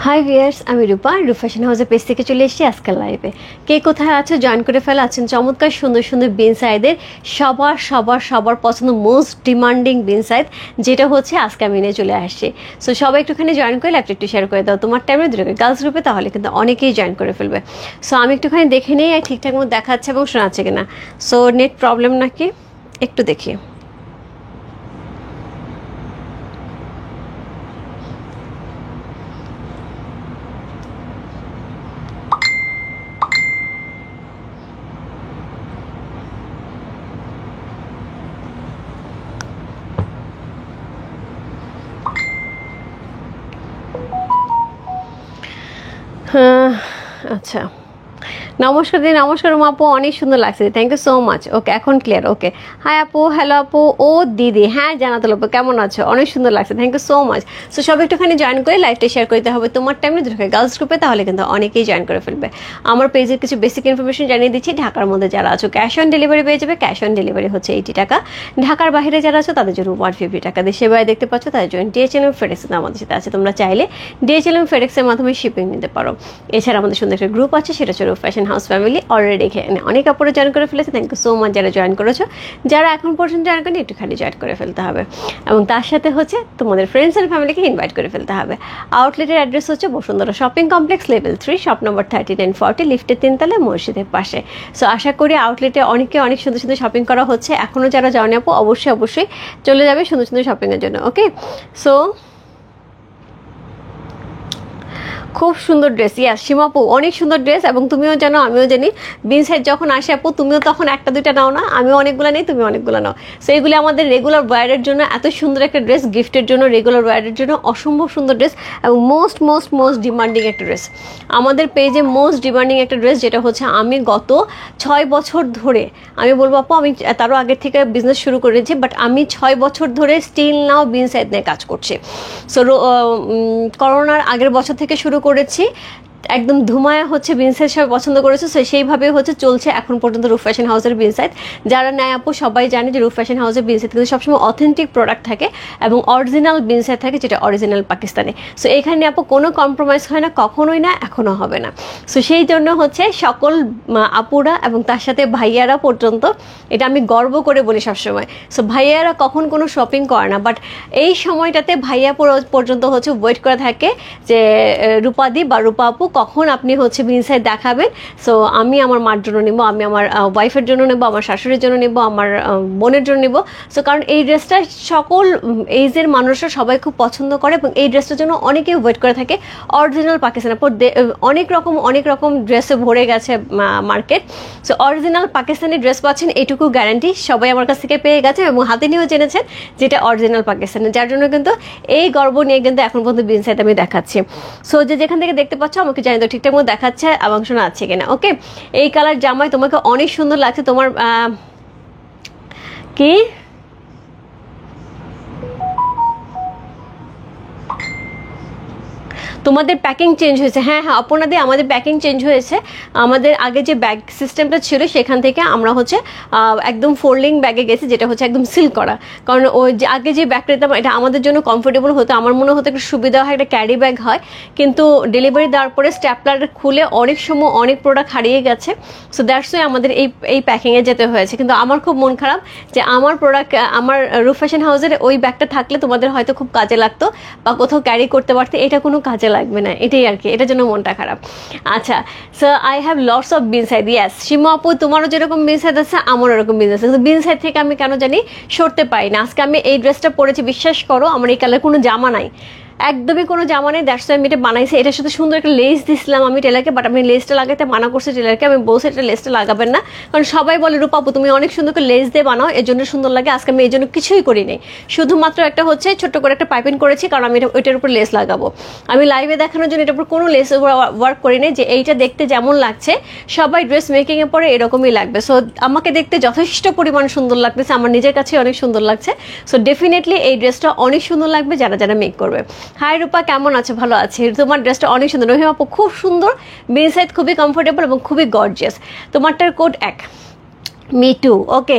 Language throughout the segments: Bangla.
হাই ভিয়ার্স, আমি রূপা ফ্যাশন হাউসের পেজ থেকে চলে এসেছি আজকাল লাইভে। কে কোথায় আছো জয়েন করে ফেলা আছেন চমৎকার সুন্দর সুন্দর বিন সাইদের সবার সবার সবার পছন্দ মোস্ট ডিমান্ডিং বিন সাইদ, যেটা হচ্ছে আজকে আমি নিয়ে চলে আসছি। সো সবাই একটুখানি জয়েন করে লাইভটা একটু শেয়ার করে দাও তোমার টাইমে দুটোকে গার্লস গ্রুপে, তাহলে কিন্তু অনেকেই জয়েন করে ফেলবে। সো আমি একটুখানি দেখে নিই ঠিকঠাক মতো দেখাচ্ছে এবং শোনাচ্ছে কিনা। সো নেট প্রবলেম নাকি একটু দেখি। আচ্ছা, নমস্কার দিদি। নমস্কার আপু, অনেক সুন্দর লাগছে, থ্যাংক ইউ সো মাচ। ওকে, এখন ক্লিয়ার। ওকে, হাই আপু, হ্যালো আপু, ও দিদি, হ্যাঁ জানাতুল আপু কেমন আছো? অনেক সুন্দর লাগছে, thank you so much. So সব একটুখানি জয়েন করে লাইভটা শেয়ার করতে হবে তোমার টাইমে দুটো গার্লস গ্রুপে, তাহলে কিন্তু অনেকেই জয়েন করে ফেলবে। আমার পেজের কিছু বেসিক ইনফরমেশন জানিয়ে দিচ্ছি। ঢাকার মধ্যে যারা আছো ক্যাশ অন ডেলিভারি পেয়ে যাবে, ক্যাশ অন ডেলিভারি হচ্ছে 80 টাকা। ঢাকার বাইরে যারা আছো তাদের জন্য 150 টাকা। দেশে বাইরে দেখতে পাচ্ছ তাদের জন্য ডিএচএলএম ফেডেক্স আমাদের সাথে আছে, তোমরা চাইলে ডিএচএলএম ফেডেক্সের মাধ্যমে শিপিং নিতে পারো। এছাড়া আমাদের সুন্দর একটা গ্রুপ আছে, সেটা হচ্ছে ফ্যাশন হাউস ফ্যামিলি। অলরেডি এখানে অনেক আপুরে জয়েন করে ফেলেছে, থ্যাংক ইউ সো মাচ যারা জয়েন করেছো। যারা এখন পর্যন্ত জয়েন করেনি একটুখানি জয়েন করে ফেলতে হবে, এবং তার সাথে হচ্ছে তোমাদের ফ্রেন্ডস অ্যান্ড ফ্যামিলিকে ইনভাইট করে ফেলতে হবে। আউটলেটের অ্যাড্রেস হচ্ছে Bashundhara shopping complex, level 3, shop number 3940, লিফটের 3 তলায়, মসজিদের পাশে। সো আশা করি আউটলেটে অনেক সুন্দর সুন্দর শপিং করা হচ্ছে। এখনও যারা জানে আপু অবশ্যই চলে যাবে সুন্দর সুন্দর শপিংয়ের জন্য। ওকে, সো খুব সুন্দর ড্রেস। ইয়াস সীমা আপু, অনেক সুন্দর ড্রেস, এবং তুমিও জানো আমিও জানি বিন সাইড যখন আসে আপু তুমিও তখন একটা দুইটা নাও না, আমিও অনেকগুলো নেই, তুমি অনেকগুলো নাও। সো এইগুলি আমাদের রেগুলার ওয়্যারের জন্য এত সুন্দর একটা ড্রেস, গিফটের জন্য, রেগুলার ওয়্যারের জন্য অসম্ভব সুন্দর ড্রেস, এবং মোস্ট ডিমান্ডিং একটা ড্রেস আমাদের পেজে। মোস্ট ডিমান্ডিং একটা ড্রেস, যেটা হচ্ছে আমি গত 6 বছর ধরে, আমি বলবো আপু আমি তারও আগের থেকে বিজনেস শুরু করেছি, বাট আমি 6 বছর ধরে স্টিল নাও বিন সাইড নিয়ে কাজ করছি। সো করোনার আগের বছর থেকে শুরু করেছি, একদম ধুমায়া হচ্ছে বিন সাইড সবাই পছন্দ করেছে। সো সেইভাবে হচ্ছে চলছে এখন পর্যন্ত রূপ ফ্যাশন হাউসের বিন সাইড। যারা নেয় আপু সবাই জানে যে রূপ ফ্যাশন হাউসের বিন সাইড কিন্তু সবসময় অথেন্টিক প্রোডাক্ট থাকে এবং অরিজিনাল বিন সাইড থাকে, যেটা অরিজিনাল পাকিস্তানি। সো এখানে আপু কোনো কম্প্রোমাইজ হয় না, কখনোই না, এখনও হবে না। সো সেই জন্য হচ্ছে সকল আপুরা এবং তার সাথে ভাইয়ারা পর্যন্ত, এটা আমি গর্ব করে বলি সবসময়। সো ভাইয়ারা কখন কোনো শপিং করে না, বাট এই সময়টাতে ভাইয়া পর্যন্ত হচ্ছে ওয়েট করে থাকে যে রূপাদি বা রূপা আপু কখন আপনি হচ্ছে বিন সাইড দেখাবেন। সো আমি আমার মার জন্য নেবো, আমি আমার ওয়াইফের জন্য নেবো, আমার শাশুড়ির জন্য নেবো, আমার বোনের জন্য নেবো। সো কারণ এই ড্রেসটা সকল এইজের মানুষরা সবাই খুব পছন্দ করে, এবং এই ড্রেসটার জন্য অনেকেই ওয়েট করে থাকে। অরিজিনাল পাকিস্তানি অনেক রকম ড্রেসে ভরে গেছে market. So original Pakistani dress পাচ্ছেন, এইটুকু গ্যারান্টি সবাই আমার কাছ থেকে পেয়ে গেছে এবং হাতে নিয়েও জেনেছেন যেটা অরিজিনাল পাকিস্তানি। যার জন্য কিন্তু এই গর্ব নিয়ে কিন্তু এখন পর্যন্ত বিন সাইড আমি দেখাচ্ছি। সো যেখান থেকে দেখতে পাচ্ছ আমাকে জানি তো ঠিকঠাক মতো দেখাচ্ছে এবং শোনা আছে কিনা। ওকে, এই কালার জামাই তোমাকে অনেক সুন্দর লাগছে। তোমার কি তোমাদের প্যাকিং চেঞ্জ হয়েছে? হ্যাঁ আপনাদের আমাদের প্যাকিং চেঞ্জ হয়েছে। আমাদের আগে যে ব্যাগ সিস্টেমটা ছিল সেখান থেকে আমরা হচ্ছে একদম ফোল্ডিং ব্যাগে গেছি, যেটা হচ্ছে একদম সিল করা। কারণ ওই যে আগে যে ব্যাগটা নিতাম এটা আমাদের জন্য কমফোর্টেবল হতো, আমার মনে হতো একটু সুবিধা হয়, একটা ক্যারি ব্যাগ হয়। কিন্তু ডেলিভারি দেওয়ার পরে স্ট্যাপলার খুলে অনেক সময় অনেক প্রোডাক্ট হারিয়ে গেছে। সো দ্যাটস ওয়াই আমাদের এই প্যাকিংয়ে যেতে হয়েছে। কিন্তু আমার খুব মন খারাপ যে আমার প্রোডাক্ট, আমার রূপ ফ্যাশন হাউসের ওই ব্যাগটা থাকলে তোমাদের হয়তো খুব কাজে লাগতো বা কোথাও ক্যারি করতে পারতে, এটা কোনো কাজে লাগবে না, এটাই আর কি, এটার জন্য মনটা খারাপ। আচ্ছা, so I have lots of been side. Yes Seema আপু, তোমারও যেরকম বিন সাইড আছে আমারও এরকম বিন আছে, কিন্তু বিন সাইড থেকে আমি কেন জানি সরতে পারি না। আজকে আমি এই ড্রেসটা পরেছি, বিশ্বাস করো আমার এই কালার কোনো জামা নাই, একদমই কোনো জামা নেই। দ্যাটস ওয়াই আমি এটা বানাইছি। এটার সাথে সুন্দর একটা লেস দিছিলাম আমি টেলারকে, বাট আমি লেসটা লাগাতে মানা করছি টেলারকে। আমি বলছি এটা লেসটা লাগাবেন না, কারণ সবাই বলে রূপা আপু তুমি অনেক সুন্দর করে লেস দিয়ে বানাও, এর জন্য সুন্দর লাগে। আজকে আমি এই জন্য কিছুই করি নাই, শুধুমাত্র একটা হচ্ছে ছোট্ট করে একটা পাইপিং করেছি, কারণ আমি ওইটার উপর লেস লাগাবো। আমি লাইভে দেখানোর জন্য এটার উপর কোনো লেস ওয়ার্ক করি নাই, যে এইটা দেখতে যেমন লাগছে সবাই ড্রেস মেকিংয়ে পরে এরকমই লাগবে। সো আমাকে দেখতে যথেষ্ট পরিমাণ সুন্দর লাগতেছে, আমার নিজের কাছে অনেক সুন্দর লাগছে। সো ডেফিনেটলি এই ড্রেসটা অনেক সুন্দর লাগবে যারা মেক করবে। হাই রূপা, কেমন আছো? ভালো আছে। তোমার ড্রেসটা অনেক সুন্দর, রহিম আপু খুব সুন্দর, বিন সাইড খুবই কমফোর্টেবল এবং খুবই গর্জিয়াস। তোমারটার কোড 1, মি টু, ওকে।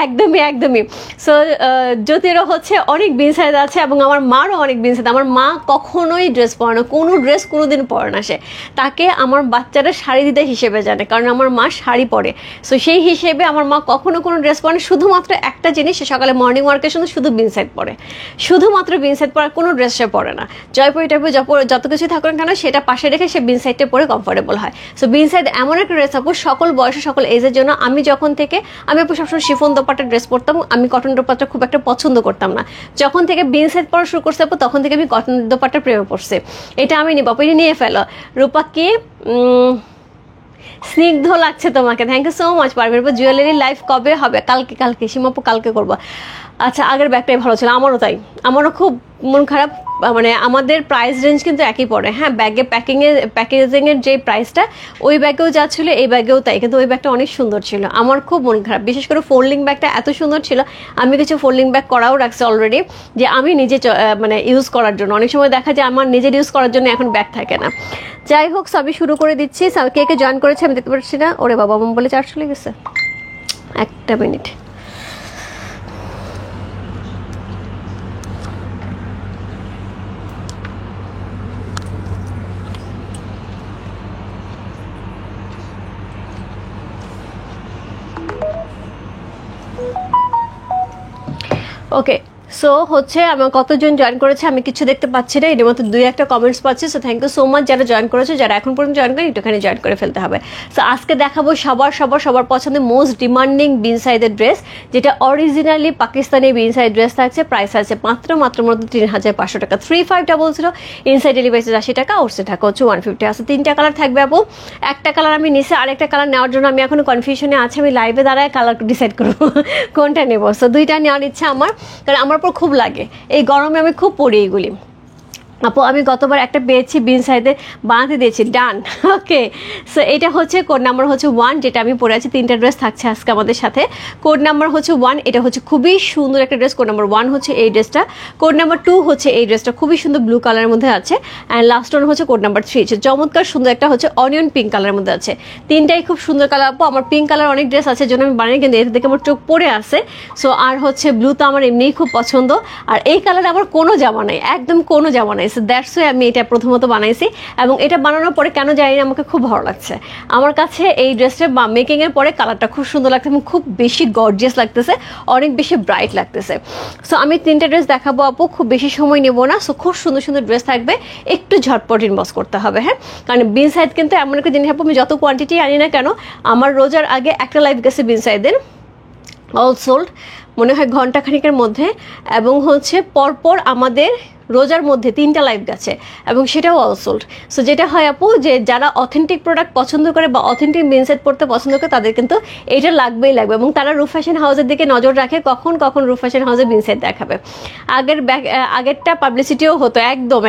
একদমই একদমই। সো জ্যোতিরও হচ্ছে অনেক বিন সাইজ আছে এবং আমার মারও অনেক বিন সাইজ। আমার মা কখনোই ড্রেস পরে না, কোনো ড্রেস কোনো দিন পরে না সে। তাকে আমার বাচ্চারা শাড়ি দিতে হিসেবে জানে, কারণ আমার মা শাড়ি পরে। সো সেই হিসেবে আমার মা কখনো কোনো ড্রেস পরে না, শুধুমাত্র একটা জিনিস, সে সকালে মর্নিং ওয়ার্কের সময় শুধু বিন সাইড পরে, শুধুমাত্র বিন সাইড পরে, কোনো ড্রেস সে পরে না। জয়পুরি টাইপের যত কিছু থাকুক না কেন সেটা পাশে রেখে সে বিন সাইডটা পরে কমফোর্টেবল হয়। সো বিন সাইড এমন একটা ড্রেস আপু সকল বয়সে সকল এজের জন্য। আমি যখন থেকে আমি আপু সবসময় শিফন দোপাট্টা ড্রেস পরতাম, আমি কটন দোপাট্টা খুব একটা পছন্দ করতাম না। যখন থেকে বিন সাইড পরা শুরু করছে আপু তখন থেকে আমি কটন দোপাট্টার প্রেমে পড়ছে। এটা আমি নিব আপু, এটা নিয়ে ফেলো। রূপাকে স্নিগ্ধ লাগছে তোমাকে, থ্যাংক ইউ সো মাচ। পারবে জুয়েলারি লাইভ কবে হবে? কালকে সীমাপু কালকে করবো। আচ্ছা, আগের ব্যাগটাই ভালো ছিল, আমারও তাই, আমারও খুব মন খারাপ। মানে আমাদের প্রাইস রেঞ্জ কিন্তু একই পড়ে, হ্যাঁ, ব্যাগে প্যাকেজিংয়ের যে প্রাইসটা ওই ব্যাগেও যা ছিল এই ব্যাগেও তাই, কিন্তু ওই ব্যাগটা অনেক সুন্দর ছিল। আমার খুব মন খারাপ, বিশেষ করে ফোল্ডিং ব্যাগটা এত সুন্দর ছিল। আমি কিছু ফোল্ডিং ব্যাগ করাও রাখছি অলরেডি, যে আমি নিজে মানে ইউজ করার জন্য। অনেক সময় দেখা যায় আমার নিজের ইউজ করার জন্য এখন ব্যাগ থাকে না। যাই হোক, সবই শুরু করে দিচ্ছি। কে কে জয়েন করেছে আমি দেখতে পাচ্ছি না। ওরে বাবা, মাম বলে 4 চলে গেছে, একটা মিনিট। ওকে, সো হচ্ছে আমার কতজন জয়েন করেছে আমি কিছু দেখতে পাচ্ছি না, এর মধ্যে 2-1টা কমেন্টস পাচ্ছি। So thank you so much যারা জয়েন করেছে, যারা এখন পর্যন্ত জয়েন করেন একটুখানি জয়েন করে ফেলতে হবে। সো আজকে দেখাবো সবার পছন্দের মোস্ট ডিমান্ডিং বিন সাইজের ড্রেস, যেটা অরিজিনালি পাকিস্তানি বিন সাইজ ড্রেস থাকছে। প্রাইস আছে মাত্র 3,500 টাকা, 3500 ইনসাইড ডেলিভারি 80 টাকা, আউটসাইড টাকা হচ্ছে 150। আছে 3টা কালার থাকবে আপু, একটা কালার আমি নিচে, আরেকটা কালার নেওয়ার জন্য আমি এখন কনফিউশনে আছি। আমি লাইভে দাঁড়ায় কালার ডিসাইড করবো কোনটা নেবো। সো 2টা নেওয়ার ইচ্ছা আমার, কারণ আমার খুব লাগে, এই গরমে আমি খুব পরি এগুলি। আপু আমি গতবার একটা পেয়েছি বিন সাইডে বানাতে দিয়েছি, ডান। ওকে, সো এটা হচ্ছে কোড নাম্বার হচ্ছে 1, যেটা আমি পরে আছি। 3টা ড্রেস থাকছে আজকে আমাদের সাথে। কোড নাম্বার হচ্ছে 1, এটা হচ্ছে খুবই সুন্দর একটা ড্রেস। কোড নাম্বার 1 হচ্ছে এই ড্রেসটা, কোড নাম্বার 2 হচ্ছে এই ড্রেসটা, খুবই সুন্দর ব্লু কালারের মধ্যে আছে। অ্যান্ড লাস্ট ওয়ান হচ্ছে কোড নাম্বার 3, চমৎকার সুন্দর একটা হচ্ছে অনিয়ন পিঙ্ক কালারের মধ্যে আছে। 3টাই খুব সুন্দর কালার আপু। আমার পিঙ্ক কালার অনেক ড্রেস আছে জন্য আমি বানাই, কিন্তু এর থেকে আমার চোখ পড়ে আছে। সো আর হচ্ছে ব্লু তো আমার এমনিই খুব পছন্দ, আর এই কালারে আমার কোনো জামা নাই, একদম কোনো জামা নাই। সো দ্যাটস ওয়াই আমি এটা প্রথমত বানাইছি, এবং এটা বানানোর পরে কেন জানি না আমাকে খুব ভালো লাগছে। আমার কাছে এই ড্রেসটা মেকিং এর পরে কালারটা খুব সুন্দর লাগছে এবং খুব বেশি গর্জিয়াস লাগতেছে, অনেক বেশি ব্রাইট লাগতেছে। সো আমি 3টা ড্রেস দেখাবো আপু, খুব বেশি সময় নেব না। সো খুব সুন্দর সুন্দর ড্রেস থাকবে, একটু ঝটপট ইনবক্স করতে হবে, হ্যাঁ, কারণ বিন সাইড কিন্তু এমন একটা জিনিস আপু, আমি যত কোয়ান্টিটি আনি না কেন, আমার রোজার আগে একটা লাইভ গেছে বিন সাইডের, অল সোল্ড মনে হয় ঘন্টাখানিকের মধ্যে, এবং হচ্ছে পরপর আমাদের রোজার মধ্যে 3টা লাইভ গেছে, এবং সেটাও অল সোল্ড। সো যেটা হয় আপু, যে যারা অথেন্টিক প্রোডাক্ট পছন্দ করে বা অথেন্টিক বিন সেট পড়তে পছন্দ করে তাদের কিন্তু এটা লাগবেই লাগবে, এবং তারা রূপ ফ্যাশন হাউসের দিকে নজর রাখে কখন রূপ ফ্যাশন হাউসে বিন সেট দেখাবে। আগেরটা পাবলিসিটিও হতো, একদম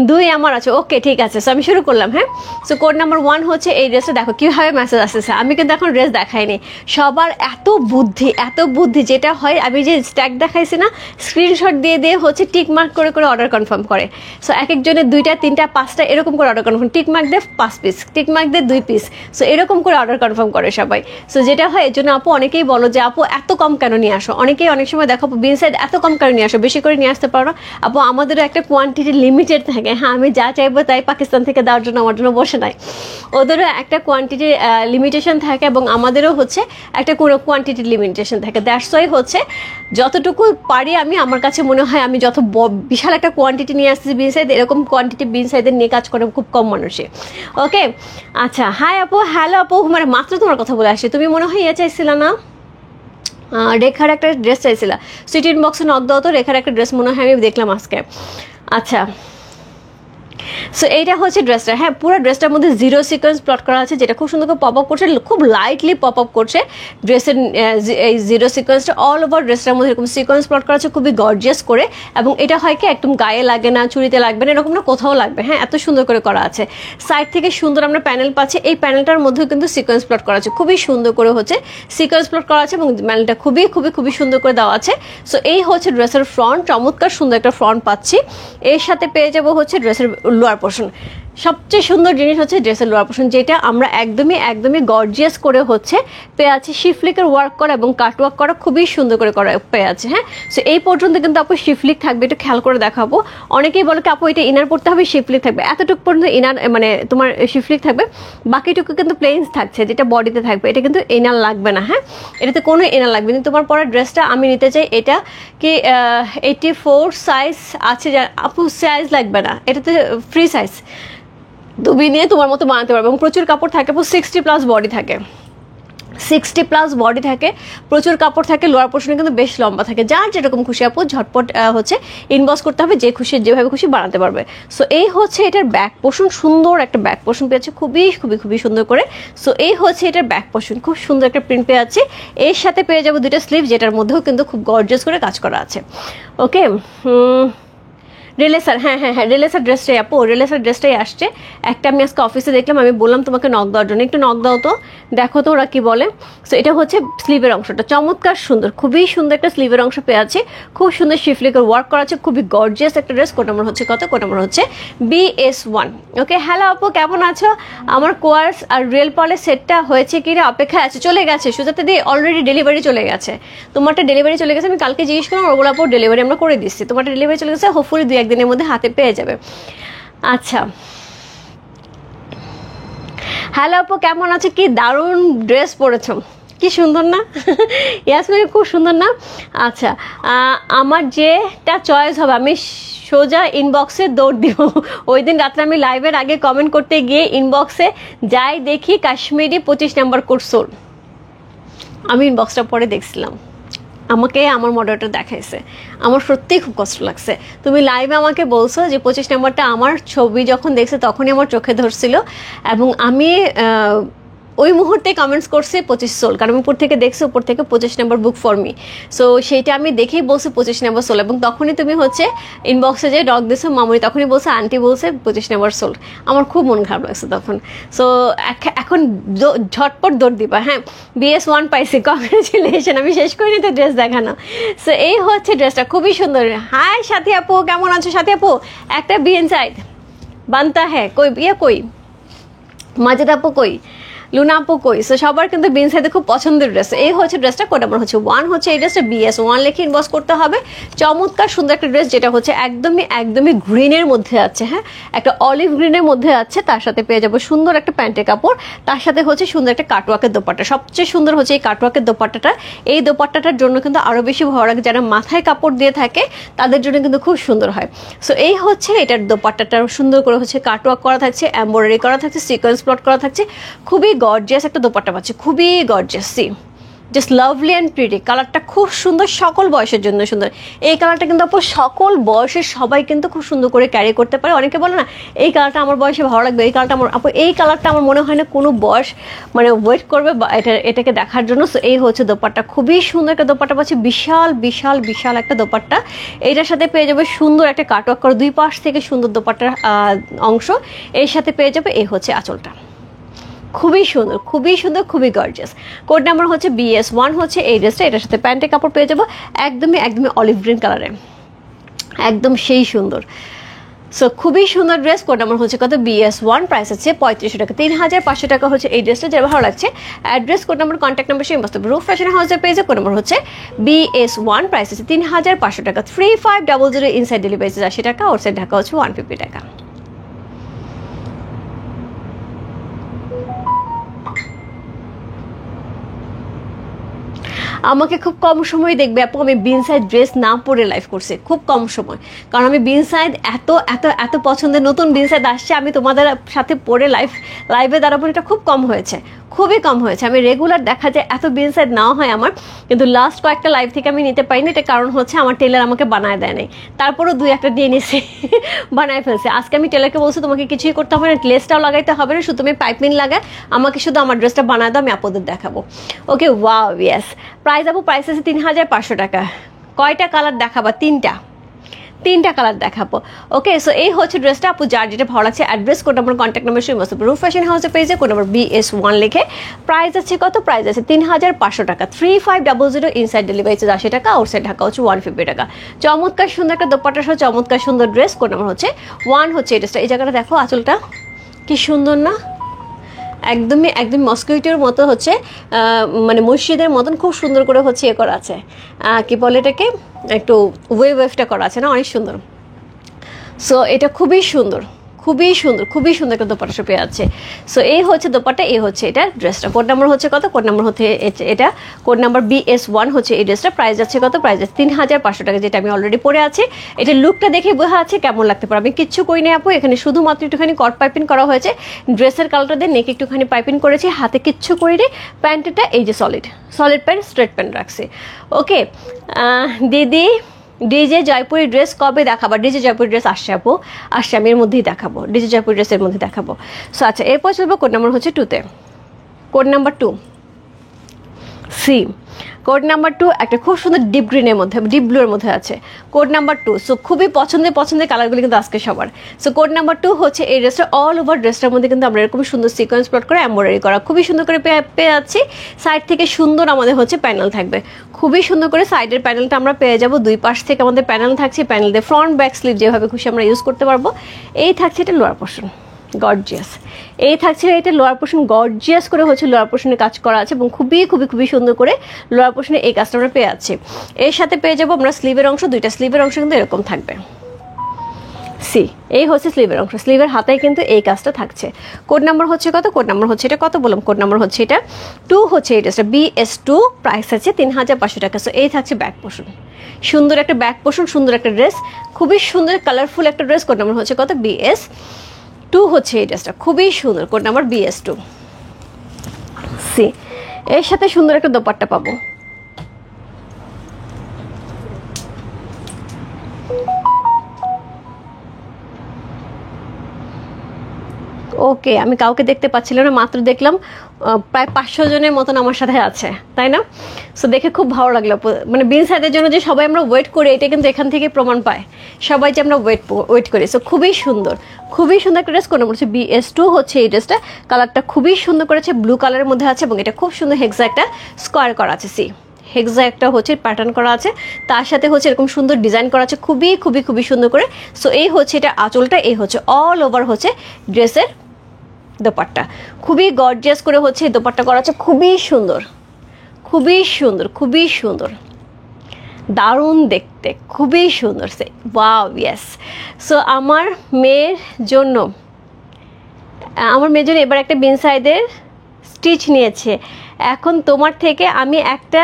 2 আমার আছে। ওকে, ঠিক আছে, সো আমি শুরু করলাম, হ্যাঁ। সো কোড নাম্বার 1 হচ্ছে এই ড্রেসটা, দেখো কীভাবে মেসেজ আসতেছে। আমি কিন্তু এখন ড্রেস দেখাইনি, সবার এত বুদ্ধি, যেটা হয় আমি যে স্ট্যাক দেখাইছি না, স্ক্রিনশট দিয়ে হচ্ছে টিক মার্ক করে অর্ডার কনফার্ম করে। সো এক একজনের 2টা 3টা 5টা এরকম করে অর্ডার কনফার্ম, টিক মার্ক দিয়ে 5 পিস, টিক মার্ক দিয়ে 2 পিস, সো এরকম করে অর্ডার কনফার্ম করে সবাই। সো যেটা হয় এর জন্য আপু অনেকেই বলো যে আপু এত কম কেন নিয়ে আসো, অনেকেই অনেক সময় দেখো বিন সাইড এত কম কেন নিয়ে আসো, বেশি করে নিয়ে আসতে পারো। আপু আমাদেরও একটা কোয়ান্টিটি লিমিটেড থাকে, হ্যাঁ, আমি যা চাইবো তাই পাকিস্তান থেকে দেওয়ার জন্য আমার জন্য বসে নাই, ওদেরও একটা কোয়ান্টিটি লিমিটেশন থাকে, এবং আমাদেরও হচ্ছে একটা কোনো কোয়ান্টিটি লিমিটেশন থাকে। দ্যাটস ওয়াই হচ্ছে যতটুকু পারি আমি, আমার কাছে মনে হয় আমি যত বিশাল একটা কোয়ান্টিটি নিয়ে আসছি বিন সাইড, এরকম কোয়ান্টিটি বিন সাইডের নিয়ে কাজ করে খুব কম মানুষই। ওকে, আচ্ছা, হাই আপু, হ্যালো আপু, মানে মাত্র তোমার কথা বলে আসছি, তুমি মনে হয় চাইছিল না, রেখার একটা ড্রেস চাইছিলা, সুইট ইনবক্সে নক দাও তো, রেখার একটা ড্রেস মনে হয় আমি দেখলাম আজকে। আচ্ছা, সো এইটা হচ্ছে ড্রেসটা, হ্যাঁ, পুরো ড্রেসটার মধ্যে 0 সিকোয়েন্স প্লট করা আছে, যেটা খুব সুন্দর করে পপ আপ করছে, খুব লাইটলি পপ আপ করছে ড্রেসের এই 0 সিকোয়েন্সটা। অল ওভার ড্রেসটার মধ্যে এরকম সিকোয়েন্স প্লট করা আছে খুবই গর্জিয়াস করে, এবং এটা হয় কি একদম গায়ে লাগে না, চুড়িতে লাগবে না, এরকম না কোথাও লাগবে, হ্যাঁ, এত সুন্দর করে করা আছে। সাইড থেকে সুন্দর আমরা প্যানেল পাচ্ছি, এই প্যানেলটার মধ্যেও কিন্তু সিকোয়েন্স প্লট করা আছে, খুবই সুন্দর করে হচ্ছে সিকোয়েন্স প্লট করা আছে, এবং প্যানেলটা খুবই সুন্দর করে দেওয়া আছে। সো এই হচ্ছে ড্রেসের ফ্রন্ট, চমৎকার সুন্দর একটা ফ্রন্ট পাচ্ছি। এর সাথে পেয়ে যাবো হচ্ছে ড্রেসের লোয়ার পোর্শন, সবচেয়ে সুন্দর জিনিস হচ্ছে ড্রেসের লোয়ার পোর্শন, যেটা আমরা একদমই গর্জিয়াস করে হচ্ছে পেয়ে আছে, শিফলিকের ওয়ার্ক করা এবং কাটওয়ার্ক করা খুবই সুন্দর করে করা পেয়ে আছে। হ্যাঁ, সো এই পর্যন্ত কিন্তু আপু শিফলিক থাকবে, একটু খেয়াল করে দেখাবো। অনেকেই বলে কি আপু এটা ইনার পড়তে হবে, শিফলিক থাকবে, এতটুকু পর্যন্ত ইনার মানে তোমার শিফলিক থাকবে, বাকিটুকু কিন্তু প্লেন্স থাকছে যেটা বডিতে থাকবে, এটা কিন্তু ইনার লাগবে না। হ্যাঁ, এটাতে কোনো ইনার লাগবে না। তোমার পরা ড্রেসটা আমি নিতে চাই, এটা কি 84 সাইজ আছে, আপু সাইজ লাগবে না, এটাতে ফ্রি সাইজ, তুমি নিয়ে তোমার মতো বানাতে পারবে। এবং প্রচুর কাপড় থাকে, 60+ বডি থাকে, 60+ বডি থাকে, প্রচুর কাপড় থাকে, লোয়ার পোর্শনে কিন্তু বেশ লম্বা থাকে। যার যেরকম খুশি আপু ঝটপট হচ্ছে ইনবক্স করতে হবে, যে খুশি যেভাবে খুশি বানাতে পারবে। সো এই হচ্ছে এটার ব্যাক পোর্শন, সুন্দর একটা ব্যাক পোর্শন পেয়েছে, খুবই সুন্দর করে। সো এই হচ্ছে এটার ব্যাক পোর্শন, খুব সুন্দর একটা প্রিন্ট পেয়ে আছে। এর সাথে পেয়ে যাবো দুইটা স্লিভ, যেটার মধ্যেও কিন্তু খুব গর্জিয়াস করে কাজ করা আছে। ওকে, রিলেসার, হ্যাঁ রিলেসার ড্রেসটাই আপু, রিলেসার ড্রেসটাই আসছে। একটা আমি আজকে অফিসে দেখলাম, আমি বললাম তোমাকে নক দেওয়ার জন্য, একটু নক দাও তো, দেখো তো ওরা কি বলে। সো এটা হচ্ছে স্লিভের অংশটা, চমৎকার সুন্দর, খুবই সুন্দর একটা স্লিভের অংশ পেয়ে আছে, খুব সুন্দর শিফলিকের ওয়ার্ক করা আছে, খুবই গর্জিয়াস একটা ড্রেস। কোড নাম্বার হচ্ছে কত? কোড নাম্বার হচ্ছে BS1। ওকে, হ্যালো আপু, কেমন আছো? আমার কোয়ার্স আর রিয়েল পলের সেটটা হয়েছে কিনা অপেক্ষায় আছে, চলে গেছে সুজাতা দি, অলরেডি ডেলিভারি চলে গেছে। তোমারটা ডেলিভারি চলে গেছে, আমি কালকে জিজ্ঞেস করলাম, ওগুলো আপু ডেলিভারি আমরা করে দিচ্ছি, তোমারটা ডেলিভারি চলে গেছে, হোপফুলি 2-1 দিনের মধ্যে হাতে পেয়ে যাবে। আচ্ছা, হ্যালো আপু, কেমন আছে? কি দারুণ ড্রেস পরেছো, কি সুন্দর না? ইয়াসমিন খুব সুন্দর না? আচ্ছা, আমার যেটা চয়েস হবে আমি সোজা ইনবক্সে দৌড় দিব। ওই দিন রাত্রে আমি লাইভের আগে কমেন্ট করতে গিয়ে ইনবক্সে যাই দেখি কাশ্মীরি 25 নাম্বার কোড সোল। আমি ইনবক্সটা পরে দেখছিলাম, আমাকে আমার মডারেটর দেখাইছে, আমার সত্যিই খুব কষ্ট লাগছে। তুমি লাইভে আমাকে বলছো যে 25 নাম্বারটা, আমার ছবি যখন দেখছে তখনই আমার চোখে ধরছিল, এবং আমি ওই মুহূর্তে কমেন্টস করছে 25 সোল, কারণ আমি উপর থেকে দেখছি, উপর থেকে 25 number book for me. So সেইটা আমি দেখেই বলছি 25 নাম্বার সোল, এবং তখনই তুমি হচ্ছে ইনবক্সে যে ডক দিছো মামুনি, তখনই বলছে আন্টি বলছে 25 নাম্বার সোল। আমার খুব মন খারাপ লাগছে তখন। সো এখন ঝটপট দৌড় দিবা। হ্যাঁ, BS1 পাইছি, কংগ্রেচুলেশন। আমি শেষ করিনি তো ড্রেস দেখানো। সো এই হচ্ছে ড্রেসটা, খুবই সুন্দর। হাই সাথী আপু, কেমন আছো? সাথী আপু, একটা বিএন সাইড বানতা হ্যাঁ, কই ইয়ে কই, মাজেদ আপু কই, লুনা আপু কই। সো সবার কিন্তু বিনস সাইডে খুব পছন্দের ড্রেস। এই হচ্ছে ড্রেসটা, কোড নাম্বার হচ্ছে 1 হচ্ছে এই ড্রেসটা, BS1 লিখে ইনবক্স করতে হবে। চমৎকার সুন্দর একটা ড্রেস, যেটা হচ্ছে একদমই গ্রিনের মধ্যে আছে। হ্যাঁ, একটা অলিভ গ্রিনের মধ্যে আছে, তার সাথে পেয়ে যাবো সুন্দর একটা প্যান্টের কাপড়, তার সাথে হচ্ছে সুন্দর একটা কাটওয়ার্কের দোপাট্টা। সবচেয়ে সুন্দর হচ্ছে এই কাটওয়ার্কের দোপাট্টাটা। এই দোপাট্টাটার জন্য কিন্তু আরো বেশি ভালো লাগে, যারা মাথায় কাপড় দিয়ে থাকে তাদের জন্য কিন্তু খুব সুন্দর হয়। সো এই হচ্ছে এটার দোপাট্টাটা, সুন্দর করে হচ্ছে কাটওয়ার্ক করা থাকছে, এমব্রয়ডারি করা থাকছে, সিকোয়েন্স প্লট করা থাকছে, খুবই গর্জিয়াস একটা দোপাট্টা পাচ্ছে, খুবই gorgeous. She just lovely and pretty, কালারটা খুব সুন্দর, সকল বয়সের জন্য সুন্দর। এই কালারটা কিন্তু আপু সকল বয়সের সবাই কিন্তু খুব সুন্দর করে ক্যারি করতে পারে। অনেকে বলে না এই কালারটা আমার বয়সে ভালো লাগবে, এই কালারটা আমার, আপু এই কালারটা আমার মনে হয় না কোনো বয়স মানে ওয়েট করবে বা এটাকে দেখার জন্য। সো এই হচ্ছে দোপাট্টা, খুবই সুন্দর একটা দোপাট্টা পাচ্ছে, বিশাল একটা দোপাট্টা। এইটার সাথে পেয়ে যাবে সুন্দর একটা কাটওয়ার্ক করা, দুই পাশ থেকে সুন্দর দোপাট্টার অংশ। এর সাথে পেয়ে যাবে এই হচ্ছে আঁচলটা, খুবই সুন্দর, খুবই গর্জিয়াস। কোড নাম্বার হচ্ছে BS1 হচ্ছে এই ড্রেসটা। এটার সাথে প্যান্টের কাপড় পেয়ে যাবো একদমই অলিভ গ্রিন কালারে, একদম সেই সুন্দর। সো খুবই সুন্দর ড্রেস। কোড নাম্বার হচ্ছে কত? BS1, প্রাইস হচ্ছে 3500 টাকা, 3500 টাকা হচ্ছে এই ড্রেসটা, যারা ভালো লাগছে। Address, code number, contact number সেই মস্ত রূপ ফ্যাশন হাউসের পেজে। কোড নাম্বার হচ্ছে BS1, প্রাইস হচ্ছে 3500 টাকা, 3500 ইনসাইড ডেলিভারি 80 টাকা, আউটসাইড ঢাকা হচ্ছে 150 টাকা। আমাকে খুব কম সময় দেখবে আপু, আমি বিনসাইড ড্রেস না পরে লাইভ করছি, খুব কম সময়, কারণ আমি বিনসাইড এত পছন্দের, নতুন বিনসাইড আসছে, আমি তোমাদের সাথে পরে লাইভে দাঁড়াবো, এটা খুবই কম হয়েছে। আমি রেগুলার দেখা যায় এত বিনসাইড নেওয়া হয় আমার, কিন্তু লাস্ট কয়েকটা লাইভ থেকে আমি নিতে পারিনি। এটা কারণ হচ্ছে আমার টেলার আমাকে বানায় দেয় নাই, তারপরও 2-1টা দিয়ে নিয়েছে, বানায় ফেলছে। আজকে আমি টেলারকে বলছি তোমাকে কিছুই করতে হবে না, লেসটাও লাগাইতে হবে না, শুধু তুমি পাইপিং লাগায় আমাকে শুধু আমার ড্রেসটা বানায় দাও, আমি আপনাদের দেখাবো। ওকে, ওয়াও, ইয়েস। প্রাইস আপু, প্রাইস আছে 3500 টাকা। কয়টা কালার দেখাবা? তিনটা কালার দেখাবো। ওকে, সো এই হচ্ছে ড্রেসটা আপু, যার যেটা ভালো লাগছে। Address, code number, contact number সেই মস্ত রূপ ফ্যাশন হাউসের পেজে। কোড নাম্বার BS1 লিখে প্রাইস আছে কত? প্রাইস আছে 3500 টাকা, 3500 ইনসাইড ডেলিভারি 80 টাকা, আউটসাইড ঢাকা হচ্ছে 150 টাকা। চমৎকার সুন্দর একটা দোপাট্টা সহ চমৎকার সুন্দর ড্রেস। কোড নাম্বার হচ্ছে 1 হচ্ছে এই ড্রেসটা। এই জায়গাটা দেখো, আঁচলটা কি সুন্দর না, একদমই একদম মস্কিটোর মতো হচ্ছে, মানে মসজিদের মতন খুব সুন্দর করে হচ্ছে এ করা আছে, কি বলে এটাকে, একটু ওয়েভটা করা আছে না, অনেক সুন্দর। সো এটা খুবই সুন্দর, খুবই সুন্দর, খুবই সুন্দর একটা দোপাট্টা পেয়ে যাচ্ছে। সো এই হচ্ছে দোপাট্টা, এই হচ্ছে এটা ড্রেসটা। কোড নাম্বার হচ্ছে কত? কোড নাম্বার হচ্ছে এটা কোড নাম্বার BS1 হচ্ছে এই ড্রেসটা। প্রাইস যাচ্ছে কত? প্রাইস যাচ্ছে 3500 টাকা, যেটা আমি অলরেডি পরে আছি। এটা লুকটা দেখে বোঝা আছে কেমন লাগতে পারে। আমি কিচ্ছু করি না আপু, এখানে শুধুমাত্র একটুখানি কট পাইপিং করা হয়েছে, ড্রেসের কালারটা দিয়ে নেক একটুখানি পাইপিং করেছি, হাতে কিচ্ছু করিনি। প্যান্টটা এই যে সলিড প্যান্ট, স্ট্রেট প্যান্ট রাখছি। ওকে দিদি, ডিজে জয়পুরি ড্রেস কবে দেখাবো? ডিজে জয়পুরি ড্রেস আসছে আপু, আসছে, আমি এর মধ্যেই দেখাবো, ডিজে জয়পুরি ড্রেসের মধ্যে দেখাবো। সো আচ্ছা, এরপর চলবো কোড নাম্বার হচ্ছে 2তে। Code number 2 C, code number 2 একটা খুব সুন্দর ডিপ গ্রিনের মধ্যে, ডিপ ব্লু এর মধ্যে আছে কোড নাম্বার 2। সো খুবই পছন্দের কালারগুলি কিন্তু আজকে সবার। সো কোড নাম্বার 2 হচ্ছে এই ড্রেসটা। অল ওভার ড্রেসটার মধ্যে কিন্তু আমরা এরকম সুন্দর সিকোয়েন্স প্লট করে এমব্রয়ডারি করা, খুবই সুন্দর করে পেয়ে যাচ্ছি। সাইড থেকে সুন্দর আমাদের হচ্ছে প্যানেল থাকবে, খুবই সুন্দর করে সাইডের প্যানেলটা আমরা পেয়ে যাবো। দুই পাশ থেকে আমাদের প্যানেল থাকছে, প্যানেল দিয়ে ফ্রন্ট ব্যাক স্লিভ যেভাবে খুশি আমরা ইউজ করতে পারবো। এই থাকছে এটা লোয়ার পোর্শন, গর্জিয়াস। এই থাকছে এটা লোয়ার পোর্শন, গর্জিয়াস করে হচ্ছে লোয়ার পোর্শনে কাজ করা আছে এবং খুবই সুন্দর করে লোয়ার পোর্শনে এই কাজটা আমরা পেয়ে যাচ্ছি। এর সাথে পেয়ে যাবো আমরা স্লিভের অংশ, দুইটা স্লিভের অংশ কিন্তু এরকম থাকবে। সি, এই হচ্ছে স্লিভের অংশ, স্লিভের হাতায় কিন্তু এই কাজটা থাকছে। কোড নাম্বার হচ্ছে কত? কোড নাম্বার হচ্ছে এটা কত বললাম? কোড নাম্বার হচ্ছে এটা 2 হচ্ছে এই ড্রেসটা BS2, প্রাইস আছে 3500 টাকা। সো এই থাকছে ব্যাক পোর্শন, সুন্দর একটা ব্যাক পোর্শন, সুন্দর একটা ড্রেস, খুবই সুন্দর কালারফুল একটা ড্রেস। কোড নাম্বার হচ্ছে কত? BS2 হচ্ছে এই ড্রেসটা, খুবই সুন্দর। কোড নাম্বার BS2 সি, এর সাথে সুন্দর একটা দোপাট্টা পাবো। ওকে, আমি কাউকে দেখতে পাচ্ছিলাম না, মাত্র দেখলাম প্রায় 500 জনের মতন আমার সাথে আছে, তাই না? সো দেখে খুব ভালো লাগলো। মানে বিন সাইডের জন্য যে সবাই আমরা ওয়েট করি, এটা কিন্তু এখান থেকে প্রমাণ পায়, সবাই যে আমরা ওয়েট করি। সো খুবই সুন্দর একটা ড্রেস। কোন নম্বর হচ্ছে? BS2 হচ্ছে এই ড্রেসটা। কালারটা খুবই সুন্দর করেছে, ব্লু কালারের মধ্যে আছে এবং এটা খুব সুন্দর হেক্সা একটা স্কোয়ার করা আছে। সি, হেক্সা একটা হচ্ছে প্যাটার্ন করা আছে, তার সাথে হচ্ছে এরকম সুন্দর ডিজাইন করা আছে, খুবই সুন্দর করে। সো এই হচ্ছে এটা আঁচলটা, এই হচ্ছে অল ওভার হচ্ছে ড্রেসের দোপাট্টা, খুবই গর্জিয়াস করে হচ্ছে দোপাট্টা করা আছে, খুবই সুন্দর, দারুণ দেখতে, খুবই সুন্দর। Wow, yes. সো আমার মেয়ের জন্য এবার একটা বিন সাইডের স্টিচ নিয়েছে, এখন তোমার থেকে আমি একটা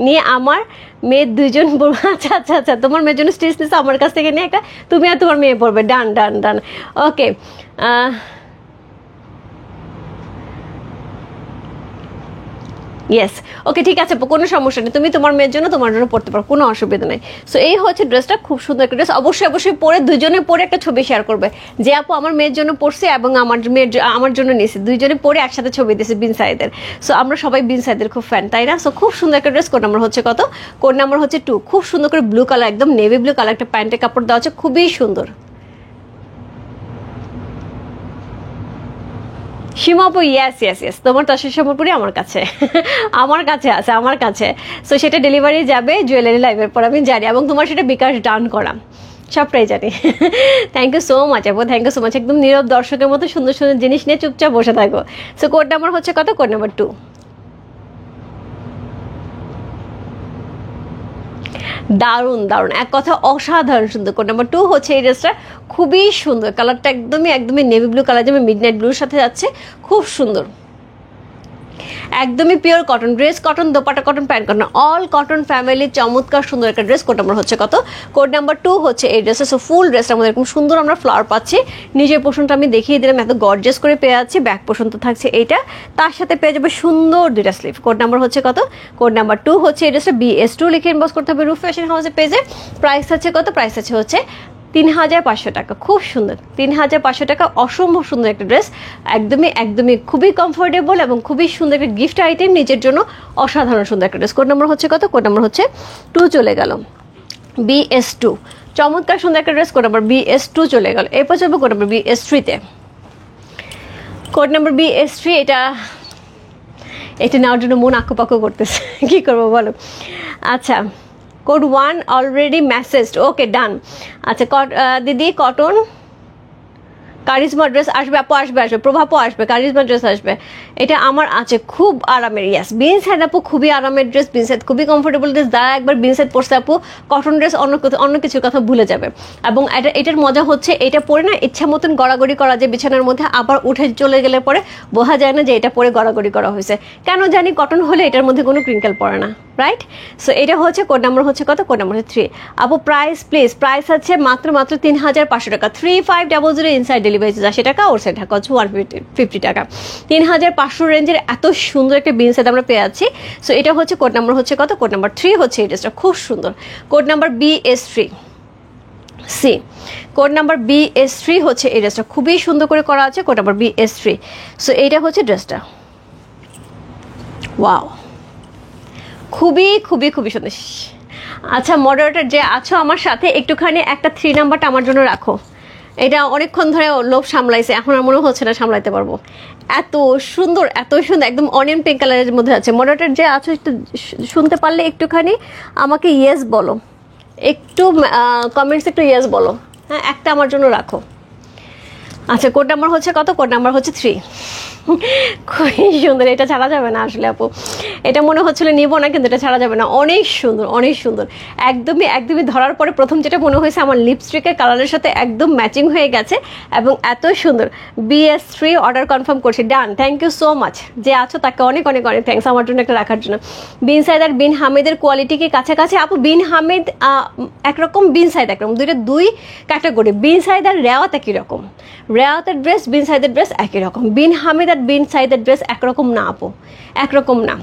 নিয়ে আমার মেয়ে দুজন পড়বো। আচ্ছা, তোমার মেয়ের জন্য স্টিচ নিচ্ছে, আমার কাছ থেকে নিয়ে একটা তুমি আর তোমার মেয়ে পড়বে। ডান। ওকে, ইয়েস, ওকে, ঠিক আছে, কোনো সমস্যা নেই, তুমি তোমার মেয়ের জন্য পড়তে পারো, কোনো অসুবিধা নেই। সো এই হচ্ছে ড্রেসটা, খুব সুন্দর একটা ড্রেস। অবশ্যই পরে দুজনে পরে একটা ছবি শেয়ার করবে যে আপু আমার মেয়ের জন্য পড়ছে এবং আমার জন্য নিয়েছে, দুইজনে পরে একসাথে ছবি দিয়েছে বিন সাইদের। সো আমরা সবাই বিন সাইদের খুব ফ্যান, তাই না? সো খুব সুন্দর একটা ড্রেস। কোড নাম্বার হচ্ছে কত? কোড নাম্বার হচ্ছে 2। খুব সুন্দর করে ব্লু কালার, একদম নেভি ব্লু কালার একটা প্যান্টের কাপড় দেওয়া আছে, খুবই সুন্দর। সীমাপু, ইয়েস, তোমার তসর সম্বলপুরি আমার কাছে আছে, আমার কাছে। সো সেটা ডেলিভারি যাবে জুয়েলারি লাইভের পর, আমি জানি, এবং তোমার সেটা বিকাশ ডান করা, সবটাই জানি। থ্যাংক ইউ সো মাচ আপু, থ্যাংক ইউ সো মাচ। একদম নীরব দর্শকের মতো সুন্দর জিনিস নিয়ে চুপচাপ বসে থাকো। সো কোড নাম্বার হচ্ছে কত? Code number 2। দারুণ, এক কথা অসাধারণ সুন্দর। কোড নাম্বার 2 হচ্ছে এই ড্রেসটা, খুবই সুন্দর। কালারটা একদমই নেভি ব্লু কালার, যেমন মিডনাইট ব্লুর সাথে যাচ্ছে, খুব সুন্দর, একদমই pure cotton dress, cotton dupatta, cotton pant, cotton, all cotton family, চমৎকার সুন্দর একটা ড্রেস। কোড নাম্বার হচ্ছে কত? কোড নাম্বার 2 হচ্ছে এই ড্রেসে। সো ফুল ড্রেসটা আমাদের এরকম সুন্দর আমরা ফ্লাওয়ার পাচ্ছি, নিজের পোর্শনটা আমি দেখিয়ে দিলাম, এত গর্জিয়াস করে পেয়ে যাচ্ছি। ব্যাক পোর্শন তো থাকছে এইটা, তার সাথে পেয়ে যাবে সুন্দর দুইটা স্লিভ। কোড নাম্বার হচ্ছে কত? কোড নাম্বার 2 হচ্ছে এই ড্রেসটা। BS2 লিখে ইনবক্স করতে হবে রূপ ফ্যাশন হাউসের পেজে। প্রাইস আছে কত? প্রাইস আছে হচ্ছে 3500 টাকা। খুব সুন্দর, 3500 টাকা, অসম্ভব সুন্দর একটা ড্রেস, একদমই খুবই কমফোর্টেবল এবং খুবই সুন্দর একটা গিফট আইটেম নিজের জন্য, অসাধারণ সুন্দর একটা ড্রেস। কোড নাম্বার হচ্ছে কত? কোড নাম্বার হচ্ছে 2 চলে গেল, BS2, চমৎকার সুন্দর একটা ড্রেস। কোড নাম্বার BS2 চলে গেল। এরপর চলবো কোড নাম্বার BS3-তে। কোড নাম্বার BS3, এটা নেওয়ার জন্য মন আঁকুপাকু করতেছে, কি করবো বলো। আচ্ছা, কোড 1 অলরেডি মেসেজড, ওকে, ডান। আচ্ছা দিদি, কটন কারিজমা ড্রেস আসবে আপু, আসবে আসবে, প্রভাপও আসবে, কারিজমা ড্রেস আসবে। এটা আমার আছে খুব আরামের, ইয়াস বিন সাইড আপু, খুবই আরামের ড্রেস, বিন সাইড খুবই কমফোর্টেবল ড্রেস। যারা একবার বিন সাইড পরছে আপু, কটন ড্রেস অন্য কিছুর কথা ভুলে যাবে। এবং এটার মজা হচ্ছে এটা পরে না ইচ্ছা মতন গড়াগড়ি করা যায় বিছানার মধ্যে, আবার উঠে চলে গেলে পরে বোঝা যায় না যে এটা পরে গড়াগড়ি করা হয়েছে। কেন জানি কটন হলে এটার মধ্যে কোনো ক্রিঙ্কেল পড়ে না, রাইট? সো এটা হচ্ছে কোড নাম্বার হচ্ছে কত? Code number 3। আপু প্রাইস প্লিজ, প্রাইস আছে মাত্র 3500 টাকা, 3500 ইনসাইড ডেলিভারি 80 টাকা, ওর সাইড ঢাকা হচ্ছে 150 টাকা। 3500 রেঞ্জের এত সুন্দর একটা বিন সেট আমরা পেয়ে যাচ্ছি। সো এটা হচ্ছে কোড নাম্বার হচ্ছে কত? কোড নাম্বার 3 হচ্ছে এই ড্রেসটা, খুব সুন্দর। Code number BS3 C, code number BS3 হচ্ছে এই ড্রেসটা, খুবই সুন্দর করে করা আছে, কোড নাম্বার BS3। সো এইটা হচ্ছে ড্রেসটা, ওয়াও, খুবই খুবই খুবই সুন্দর। আচ্ছা মডারেটর যে আছো আমার সাথে, একটুখানি একটা 3 নাম্বারটা আমার জন্য রাখো। এটা অনেকক্ষণ ধরে লোভ সামলাইছে, এখন আর মনে হচ্ছে না সামলাইতে পারবো। এত সুন্দর, এত সুন্দর, একদম অনিয়ন পিঙ্ক কালারের মধ্যে আছে। মডারেটর যে আছো একটু শুনতে পারলে একটুখানি আমাকে ইয়েস বলো, একটু কমেন্টস একটু ইয়েস বলো। হ্যাঁ, একটা আমার জন্য রাখো। আচ্ছা কোড নাম্বার হচ্ছে কত? কোড নাম্বার হচ্ছে 3। খুবই সুন্দর, এটা ছাড়া যাবে না আসলে আপু। এটা মনে হচ্ছিল নিব না, কিন্তু এটা ছাড়া যাবে না, অনেক সুন্দর, অনেক সুন্দর। একদমই একদমই ধরার পরে প্রথম যেটা মনে হয়েছে আমার লিপস্টিকের কালারের সাথে একদম ম্যাচিং হয়ে গেছে, এবং এত সুন্দর। BS3 অর্ডার কনফার্ম করছি, ডান। থ্যাংক ইউ সো মাচ, যে আছো তাকে অনেক অনেক অনেক থ্যাংকস আমার জন্য একটা রাখার জন্য। বিন সাইদ আর বিন হামিদের কোয়ালিটি কি কাছাকাছি আপু? বিন হামিদ একরকম, বিন সাইদ একরকম, দুই ক্যাটাগরি। বিন সাইদ আর রেওয়াত একই রকম, রেওয়াতের ড্রেস বিন সাইদের ড্রেস একই রকম। বিন হামিদ আর বিন সাইদের ড্রেস একরকম না আপু, একরকম না।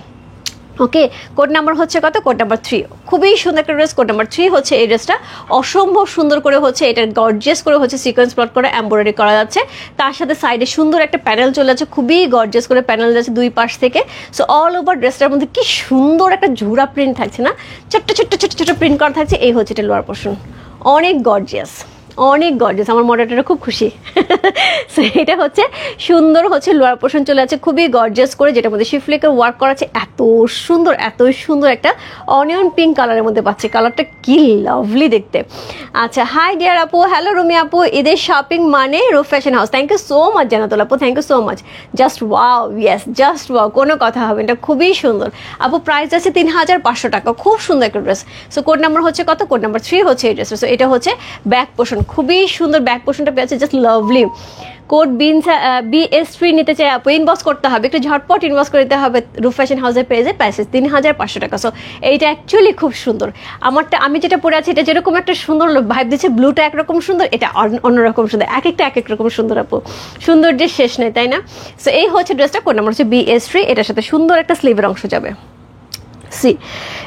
ওকে, কোড নাম্বার হচ্ছে কত? Code number 3। খুবই সুন্দর একটা ড্রেস, কোড নাম্বার 3 হচ্ছে এই ড্রেসটা, অসম্ভব সুন্দর করে হচ্ছে এটা গর্জিয়াস করে হচ্ছে সিকোয়েন্স প্লট করে এমব্রয়ডারি করা যাচ্ছে। তার সাথে সাইডে সুন্দর একটা প্যানেল চলে যাচ্ছে, খুবই গর্জিয়াস করে প্যানেল যাচ্ছে দুই পাশ থেকে। সো অল ওভার ড্রেসটার মধ্যে কি সুন্দর একটা ঝুরা প্রিন্ট থাকছে না, ছোট্ট ছোট্ট ছোট্ট ছোট্ট প্রিন্ট করা থাকছে। এই হচ্ছে এটা লোয়ার পোর্শন, অনেক গর্জিয়াস, অনেক গর্জিয়াস। আমার মডেলটা খুব খুশি। সো এটা হচ্ছে সুন্দর হচ্ছে লোয়ার পোর্শন চলে আছে খুবই গর্জিয়াস করে, যেটার মধ্যে শিফলিকের ওয়ার্ক করা আছে। এত সুন্দর, এত সুন্দর একটা অনিয়ন পিঙ্ক কালারের মধ্যে পাচ্ছি, কালারটা কি লাভলি দেখতে। আচ্ছা হাই ডিয়ার আপু, হ্যালো রুমি আপু, ঈদের শপিং মানে Roop fashion house. Thank you so much Jannatul আপু, thank you so much. Just wow, yes just wow, কোনো কথা হবে, এটা খুবই সুন্দর আপু। প্রাইস আছে 3500 টাকা, খুব সুন্দর একটা ড্রেস। সো কোড নাম্বার হচ্ছে কত? কোড নাম্বার 3 হচ্ছে এই ড্রেস। সো এটা হচ্ছে ব্যাক পোর্শন, খুবই সুন্দর ব্যাক পোর্শনটা পেয়েছে, জাস্ট লাভলি। কোড BS3 নিতে চাই আপু, ইনবক্স করতে হবে, একটু ঝটপট ইনবক্স করে দিতে হবে রূপ ফ্যাশন হাউসের পেজে। প্রাইস 3500 টাকা। সো এইটা অ্যাকচুয়ালি খুব সুন্দর। আমারটা, আমি যেটা পরে আছি এটা যেরকম একটা সুন্দর ভাইব দিচ্ছে, ব্লুটা একরকম সুন্দর, এটা অন্যরকম সুন্দর, এক একটা এক এক রকম সুন্দর আপু, সুন্দর যে শেষ নেই, তাই না? সো এই হচ্ছে ড্রেসটা, কোড নাম্বার হচ্ছে BS3। এটার সাথে সুন্দর একটা স্লিভের অংশ যাবে, সি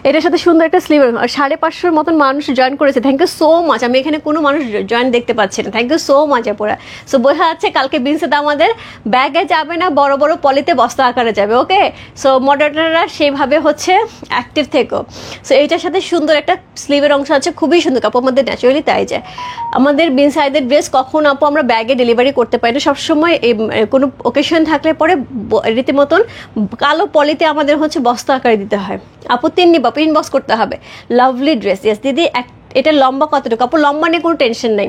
এটার সাথে সুন্দর একটা স্লিভ। 550 মতন মানুষ জয়েন করেছে, থ্যাংক ইউ সো মাচ। আমি এখানে কোনো মানুষ জয়েন দেখতে পাচ্ছি না, থ্যাংক ইউ সো মাচ আপুরা। সো বোঝা যাচ্ছে কালকে বিনসেটা আমাদের ব্যাগে যাবে না, বড় বড় পলিতে বস্তা আকারে যাবে। ওকে, সো মডারেটররা সেইভাবে হচ্ছে অ্যাক্টিভ থেকো। সো এইটার সাথে সুন্দর একটা স্লিভের অংশ আছে, খুবই সুন্দর কাপড়, আমাদের ন্যাচারালি তাই যায়। আমাদের বিনসাইদের ড্রেস কখন আপু আমরা ব্যাগে ডেলিভারি করতে পারি না, সবসময় কোনো ওকেশন থাকলে পরে রীতিমতন কালো পলিতে আমাদের হচ্ছে বস্তা আকারে দিতে হয়। আপু তিন্নি বাপু ইনবক্স করতে হবে। লাভলি ড্রেস, ইয়েস দিদি। এটা লম্বা কতটুকু আপু? লম্বা নিয়ে কোনো টেনশন নেই,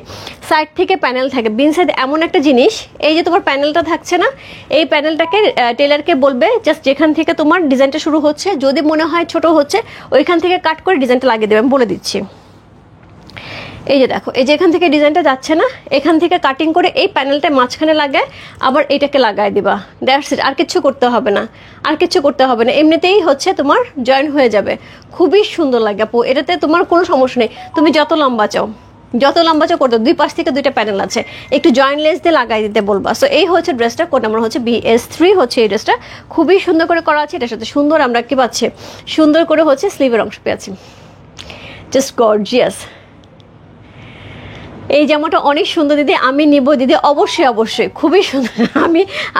সাইড থেকে প্যানেল থাকে। বিন সাইড এমন একটা জিনিস, এই যে তোমার প্যানেলটা থাকছে না, এই প্যানেলটাকে টেলারকে বলবে জাস্ট যেখান থেকে তোমার ডিজাইনটা শুরু হচ্ছে, যদি মনে হয় ছোট হচ্ছে ওইখান থেকে কাট করে ডিজাইনটা লাগিয়ে দেবে, আমি বলে দিচ্ছি। এই যে দেখো, এই যে এখান থেকে ডিজাইনটা যাচ্ছে না, এখান থেকে কাটিং করে এই প্যানেলটা মাঝখানে লাগায় আবার এটাকে লাগাই দিবা, দ্যাটস ইট। আর কিছু করতে হবে না, আর কিছু করতে হবে না, এমনিতেই হচ্ছে তোমার জয়েন হয়ে যাবে। খুবই সুন্দর লাগে আপু, এটাতে তোমার কোনো সমস্যা নেই, তুমি যত লম্বা চাও, যত লম্বা চাও করতে। দুই পাশ থেকে দুইটা প্যানেল আছে, একটু জয়েন্ট লেস দিয়ে লাগাই দিতে বলবা। সো এই হচ্ছে ড্রেসটা, কোড নাম্বার হচ্ছে BS3 হচ্ছে এই ড্রেসটা, খুবই সুন্দর করে করা আছে। এটার সাথে সুন্দর আমরা কি পাচ্ছি, সুন্দর করে হচ্ছে স্লিভের অংশ পেয়েছি, জাস্ট গর্জিয়াস। এই জামাটা অনেক সুন্দর দিদি, আমি নিব দিদি, অবশ্যই অবশ্যই, খুবই সুন্দর।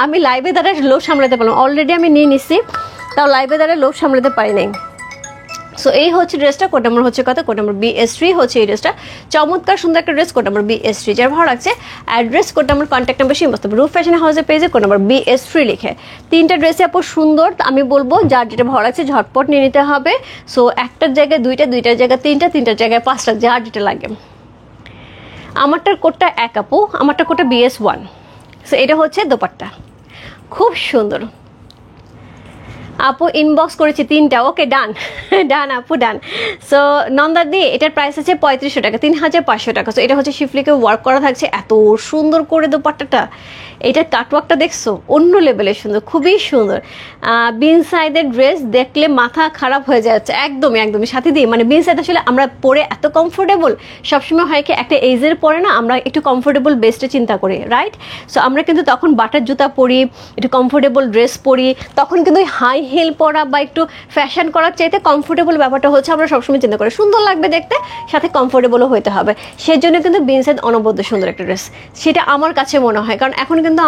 আমি লাইভে দ্বারা লোভ সামলাতে পারলাম, অলরেডি আমি নিয়ে নিচ্ছি, তাও লাইভে দ্বারা লোভ সামলাতে পারি নাই। সো এই হচ্ছে ড্রেসটা, কোড নাম্বার হচ্ছে কত? কোড নাম্বার BS3 হচ্ছে এই ড্রেসটা, চমৎকার সুন্দর একটা ড্রেস, কোড নাম্বার BS3। যার ভালো লাগছে address, code number, contact number সেই বসতে রূপ ফ্যাশন হাউসের পেজে কোড নাম্বার BS3 লিখে। তিনটা ড্রেসে আপু সুন্দর, আমি বলবো যার যেটা ভালো লাগছে ঝটপট নিয়ে নিতে হবে। সো একটার জায়গায় দুইটা, দুইটার জায়গায় তিনটা, তিনটার জায়গায় পাঁচটা, যার যেটা লাগে। আমারটার কোডটা 1 আপু, আমারটা কোডটা BS1। সো এটা হচ্ছে দোপাট্টা, খুব সুন্দর। আপু ইনবক্স করেছি 3টা, ওকে ডান ডান আপু ডান। সো নন্দাদি এটার প্রাইস আছে 3500 টাকা, 3500 টাকা। সো এটা হচ্ছে শিফলিকে ওয়ার্ক করা থাকছে, এত সুন্দর করে দোপাট্টাটা, এটার কাটওয়ার্কটা দেখছো অন্য লেভেলের সুন্দর, খুবই সুন্দর। বিন সাইডের ড্রেস দেখলে মাথা খারাপ হয়ে যাচ্ছে, একদমই একদমই সাথে দিয়ে, মানে বিন সাইড আসলে আমরা পরে এত কমফোর্টেবল, সবসময় হয় কি একটা এজের পরে না আমরা একটু কমফোর্টেবল বেস্টে চিন্তা করি, রাইট? সো আমরা কিন্তু তখন বাটার জুতা পরি, একটু কমফোর্টেবল ড্রেস পরি, তখন কিন্তু হাই হিল পরা বা একটু ফ্যাশন করার চাইতে কমফোর্টেবল ব্যাপারটা হচ্ছে আমরা সবসময় চিন্তা করি, সুন্দর লাগবে দেখতে, সাথে কমফোর্টেবলও হতে হবে। সেজন্য কিন্তু বিনসাইড অনবদ্য সুন্দর একটা ড্রেস, সেটা আমার কাছে মনে হয়। কারণ এখন কিন্তু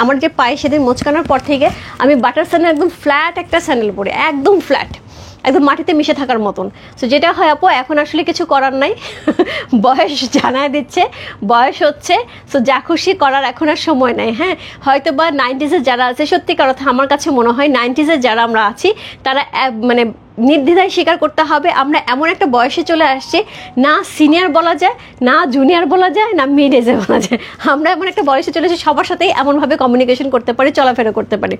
আমার যে পায়ে সেদিন মোচকানোর পর থেকে আমি বাটার স্যান্ডেল একদম ফ্ল্যাট একটা স্যান্ডেল পরি, একদম ফ্ল্যাট, একদম মাটিতে মিশে থাকার মতন। সো যেটা হয় আপু, এখন আসলে কিছু করার নাই, বয়স জানায় দিচ্ছে, বয়স হচ্ছে। সো যা খুশি করার এখন আর সময় নাই। হ্যাঁ, হয়তো বা 90s যারা আছে, সত্যিকার কথা আমার কাছে মনে হয় 90s যারা আমরা আছি তারা মানে নির্দ্বিধায় স্বীকার করতে হবে আমরা এমন একটা বয়সে চলে আসছি, না সিনিয়র বলা যায়, না জুনিয়র বলা যায়, না মিড এজে বলা যায়, আমরা এমন একটা বয়সে চলে এসেছি সবার সাথেই এমনভাবে কমিউনিকেশন করতে পারি, চলাফেরা করতে পারি।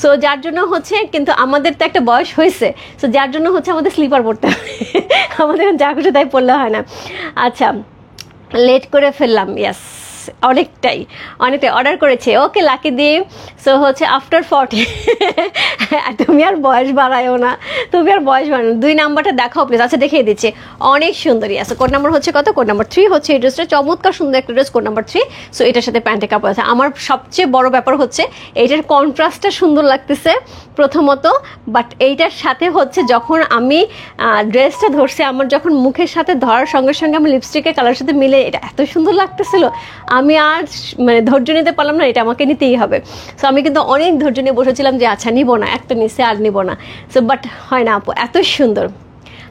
সো যার জন্য হচ্ছে, কিন্তু আমাদের তো একটা বয়স হয়েছে, সো যার জন্য হচ্ছে আমাদের স্লিপার পড়তে হয়, আমাদের যা খুশি তাই পড়লে হয় না। আচ্ছা, লেট করে ফেললাম, ইয়াস অনেকটাই অর্ডার করেছে, ওকে লাকি দি। সো হচ্ছে আফটার 40, তুমি আর বয়স বাড়ায়ও না, তুমি আর বয়স বাড়ানো। 2 নাম্বারটা দেখাও প্লিজ। আচ্ছা দেখিয়ে দিচ্ছি, অনেক সুন্দরী আছে। কোড নাম্বার হচ্ছে কত? কোড নাম্বার 3 হচ্ছে এই ড্রেসটা, চমৎকার সুন্দর একটা ড্রেস, কোড নাম্বার 3। সো এটার সাথে প্যান্টের কাপড় আছে। আমার সবচেয়ে বড় ব্যাপার হচ্ছে এইটার কন্ট্রাস্টটা সুন্দর লাগতেছে প্রথমত, বাট এইটার সাথে হচ্ছে যখন আমি ড্রেসটা ধরছি, আমার যখন মুখের সাথে ধরার সঙ্গে সঙ্গে আমার লিপস্টিকের কালার সাথে মিলে এটা এত সুন্দর লাগতেছিল, আমি আর মানে ধৈর্য নিতে পারলাম না, এটা আমাকে নিতেই হবে। সো আমি কিন্তু অনেক ধৈর্য নিয়ে বসেছিলাম যে আচ্ছা নিব না, একটা নিচে আর নিব না। সো বাট হয় না আপু, এত সুন্দর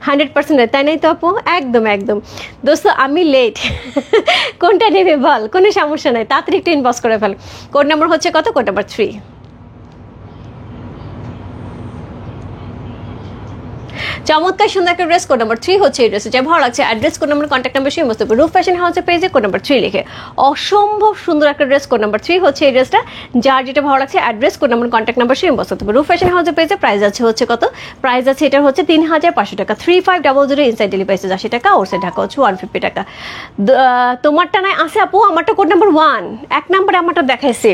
100%, তাই নাই তো আপু? একদম একদম। দোস্ত আমি লেট, কোনটা নেবে বল, কোনো সমস্যা নাই, তাড়াতাড়ি একটু ইনবক্স করে ফেল। কোড নাম্বার হচ্ছে কত? Code number 3। চমৎকার সুন্দর একটা ড্রেস, কোড নাম্বার 3 হচ্ছে এই ড্রেস, যা ভালো লাগছে। Address, code number, contact number সেই মস্ত রূপ ফ্যাশন হাউসের পেজে কোড নাম্বার 3 লিখে, অসম্ভব সুন্দর একটা ড্রেস, কোড নাম্বার 3 হচ্ছে এই ড্রেসটা, যার যেটা ভালো লাগছে address, code number, contact number সেই মস্ত রূপ ফ্যাশন হাউসের পেজে। প্রাইস আছে হচ্ছে কত? প্রাইস আছে এটার হচ্ছে 3500 টাকা, 3500 ইনসাইড ডেলিভারি 80 টাকা, আউটসাইড ঢাকা হচ্ছে 150 টাকা। তোমারটা নাই আছে আপু, আমারটা কোড নাম্বার 1, 1 নাম্বারে আমারটা দেখাইছি।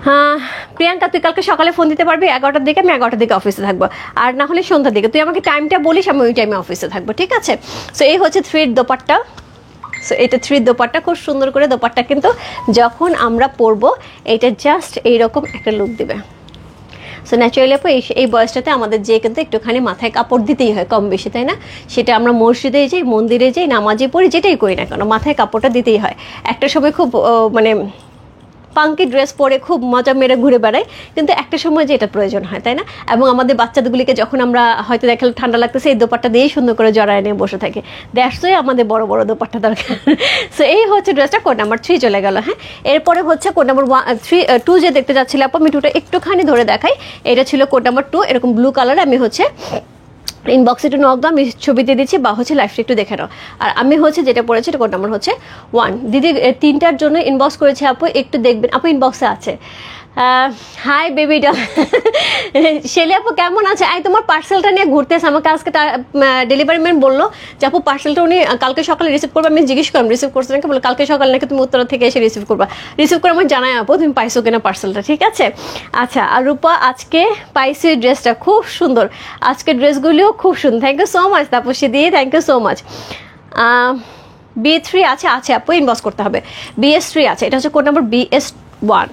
হ্যাঁ প্রিয়াঙ্কা, তুই কালকে সকালে ফোন দিতে পারবি 11টার দিকে? আমি 11টার দিকে অফিসে থাকবো, আর না হলে সন্ধ্যার দিকে। তুই আমাকে টাইমটা বলিস, আমি ওই টাইমে অফিসে থাকবো, ঠিক আছে? সো এই হচ্ছে 3 দোপাট্টা। সো এটা 3 দোপাট্টা, খুব সুন্দর করে দোপাট্টা, কিন্তু যখন আমরা পরবো এটা জাস্ট এইরকম একটা লুক দিবে। সো ন্যাচারালি আপু এই বয়সটাতে আমাদের যে কিন্তু একটুখানি মাথায় কাপড় দিতেই হয় কম বেশি, তাই না? সেটা আমরা মসজিদে যাই, মন্দিরে যাই, নামাজে পড়ি, যেটাই করি না কেন মাথায় কাপড়টা দিতেই হয়। একটা সময় খুব মানে পাঙ্কি ড্রেস পরে খুব মজা মেরে ঘুরে বেড়াই, কিন্তু একটা সময় যে এটা প্রয়োজন হয়, তাই না? এবং আমাদের বাচ্চাদেরগুলিকে যখন আমরা হয়তো দেখালে ঠান্ডা লাগতেছে, এই দোপাট্টা দিয়েই সুন্দর করে জড়ায় নিয়ে বসে থাকে, দ্যাটস ওয়াই আমাদের বড় বড় দোপাট্টা দরকার। সো এই হচ্ছে ড্রেসটা, কোড নাম্বার 3 চলে গেল। হ্যাঁ, এরপরে হচ্ছে কোড নাম্বার 2 যে দেখতে যাচ্ছিল আপু, আমি 2টা একটুখানি ধরে দেখাই। এটা ছিল কোড নাম্বার 2, এরকম ব্লু কালার। আমি হচ্ছে ইনবক্সে একটু নক দাও, আমি ছবি দিয়ে দিচ্ছি, বা হচ্ছে লাইভটা একটু দেখে নাও। আর আমি হচ্ছে যেটা পড়েছি এটা কোড নাম্বার হচ্ছে 1। দিদি 3টার জন্য ইনবক্স করেছে আপু, একটু দেখবেন আপু, ইনবক্সে আছে। হাই বেবিটা, শেলি আপু কেমন আছে? তোমার পার্সেলটা নিয়ে ঘুরতেছে, আমাকে আজকে ডেলিভারি ম্যান বললো যে আপু পার্সেলটা উনি কালকে সকালে রিসিভ করবে। আমি জিজ্ঞেস করলাম রিসিভ করছে নাকি, বলে কালকে সকালে নাকি তুমি উত্তরা থেকে এসে রিসিভ করবা। রিসিভ করে আমার জানাই আপু তুমি পাইছো কিনা পার্সেলটা, ঠিক আছে? আচ্ছা, আর রূপা আজকে পাইছি ড্রেসটা, খুব সুন্দর, আজকে ড্রেসগুলিও খুব সুন্দর। Thank you so much Tapasi দিয়ে, thank you so much. B3 আছে আপু, ইনবক্স করতে হবে। BS3 আছে, এটা হচ্ছে কোড নাম্বার BS1,